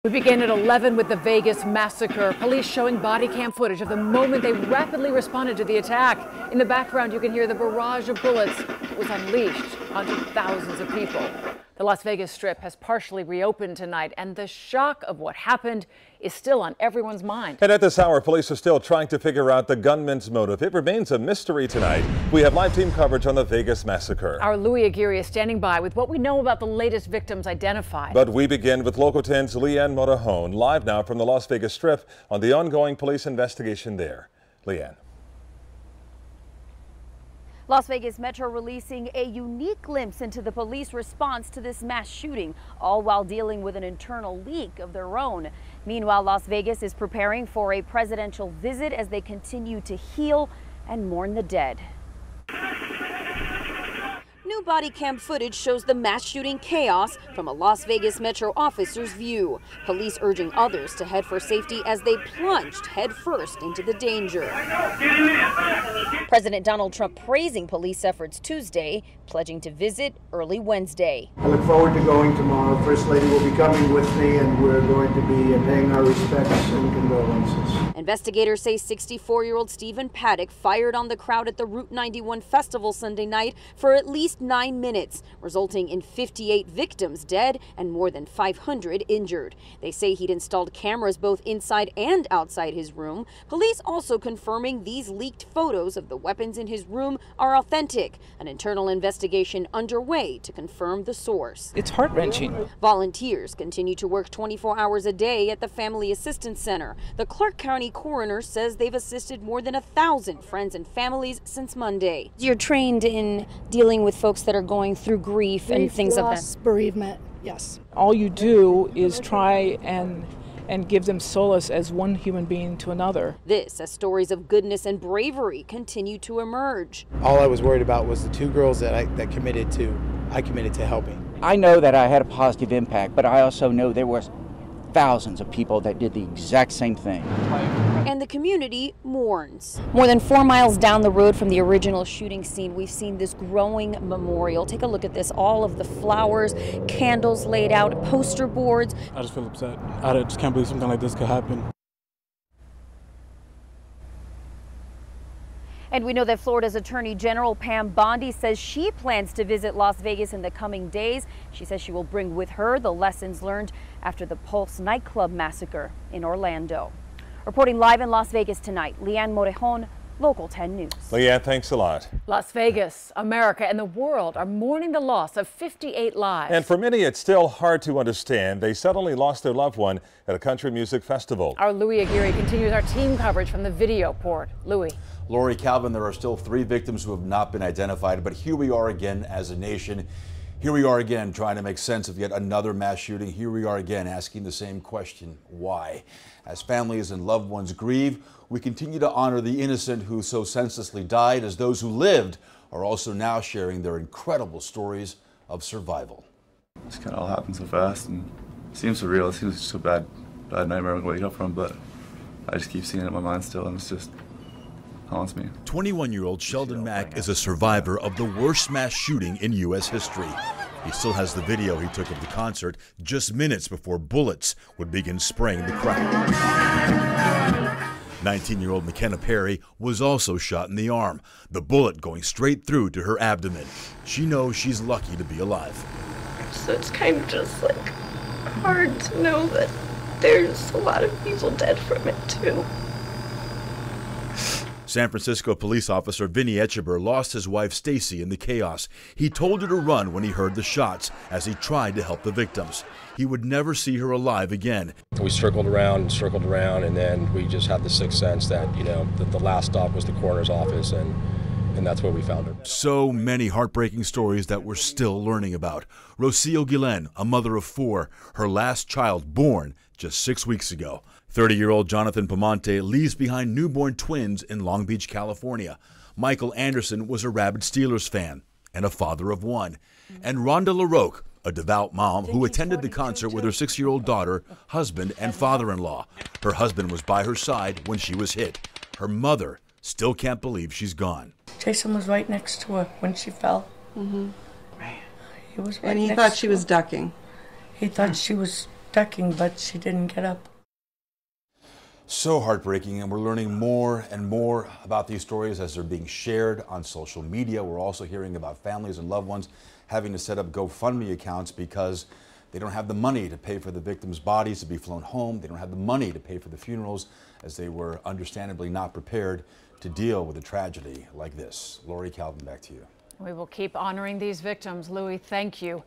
We begin at 11 with the Vegas massacre. Police showing body cam footage of the moment they rapidly responded to the attack. In the background, you can hear the barrage of bullets that was unleashed onto thousands of people. The Las Vegas Strip has partially reopened tonight, and the shock of what happened is still on everyone's mind. And at this hour, police are still trying to figure out the gunman's motive. It remains a mystery tonight. We have live team coverage on the Vegas massacre. Our Louis Aguirre is standing by with what we know about the latest victims identified. But we begin with Local 10's Leanne Modajon, live now from the Las Vegas Strip on the ongoing police investigation there. Leanne. Las Vegas Metro releasing a unique glimpse into the police response to this mass shooting, all while dealing with an internal leak of their own. Meanwhile, Las Vegas is preparing for a presidential visit as they continue to heal and mourn the dead. New body cam footage shows the mass shooting chaos from a Las Vegas Metro officer's view. Police urging others to head for safety as they plunged headfirst into the danger. President Donald Trump praising police efforts Tuesday, pledging to visit early Wednesday. I look forward to going tomorrow. First Lady will be coming with me, and we're going to be paying our respects and condolences. Investigators say 64-year-old Stephen Paddock fired on the crowd at the Route 91 festival Sunday night for at least 9 minutes, resulting in 58 victims dead and more than 500 injured. They say he'd installed cameras both inside and outside his room. Police also confirming these leaked photos of the weapons in his room are authentic. An internal investigation underway to confirm the source. It's heart-wrenching. Volunteers continue to work 24 hours a day at the Family Assistance Center. The Clark County coroner says they've assisted more than 1,000 friends and families since Monday. You're trained in dealing with folks that are going through grief and things of that. Bereavement, yes. All you do is try and give them solace as one human being to another. This as stories of goodness and bravery continue to emerge. All I was worried about was the 2 girls that I committed to helping. I know that I had a positive impact, but I also know there was thousands of people that did the exact same thing. And the community mourns. More than 4 miles down the road from the original shooting scene, we've seen this growing memorial. Take a look at this, all of the flowers, candles laid out, poster boards. I just feel upset. I just can't believe something like this could happen. And we know that Florida's Attorney General Pam Bondi says she plans to visit Las Vegas in the coming days. She says she will bring with her the lessons learned after the Pulse nightclub massacre in Orlando. Reporting live in Las Vegas tonight, Leanne Modajon, Local 10 News. Leanne, thanks a lot. Las Vegas, America, and the world are mourning the loss of 58 lives. And for many, it's still hard to understand. They suddenly lost their loved one at a country music festival. Our Louis Aguirre continues our team coverage from the video port. Louis. Lori, Calvin, there are still 3 victims who have not been identified, but here we are again as a nation. Here we are again trying to make sense of yet another mass shooting. Here we are again asking the same question, why? As families and loved ones grieve, we continue to honor the innocent who so senselessly died, as those who lived are also now sharing their incredible stories of survival. This kind of all happened so fast and it seems surreal. It seems so bad nightmare I'm waking up from, but I just keep seeing it in my mind still, and it's just haunts me. 21-year-old Sheldon Mack is a survivor of the worst mass shooting in U.S. history. He still has the video he took of the concert just minutes before bullets would begin spraying the crowd. 19-year-old McKenna Perry was also shot in the arm, the bullet going straight through to her abdomen. She knows she's lucky to be alive. So it's kind of just like hard to know that there's a lot of people dead from it too. San Francisco police officer Vinny Etcheber lost his wife Stacy in the chaos. He told her to run when he heard the shots as he tried to help the victims. He would never see her alive again. We circled around, and then we just had the sixth sense that, that the last stop was the coroner's office, and that's where we found her. So many heartbreaking stories that we're still learning about. Rocio Guillen, a mother of 4, her last child born just 6 weeks ago. 30-year-old Jonathan Pamonte leaves behind newborn twins in Long Beach, California. Michael Anderson was a rabid Steelers fan and a father of 1. And Rhonda LaRoque, a devout mom who attended the concert with her 6-year-old daughter, husband, and father-in-law. Her husband was by her side when she was hit. Her mother still can't believe she's gone. Jason was right next to her when she fell. Mm-hmm. He was right and he next thought to she her. was ducking. He thought she was ducking, but she didn't get up. So heartbreaking, and we're learning more and more about these stories as they're being shared on social media. We're also hearing about families and loved ones having to set up GoFundMe accounts because they don't have the money to pay for the victims' bodies to be flown home. They don't have the money to pay for the funerals, as they were understandably not prepared to deal with a tragedy like this. Lori, Calvin, back to you. We will keep honoring these victims. Louis, thank you.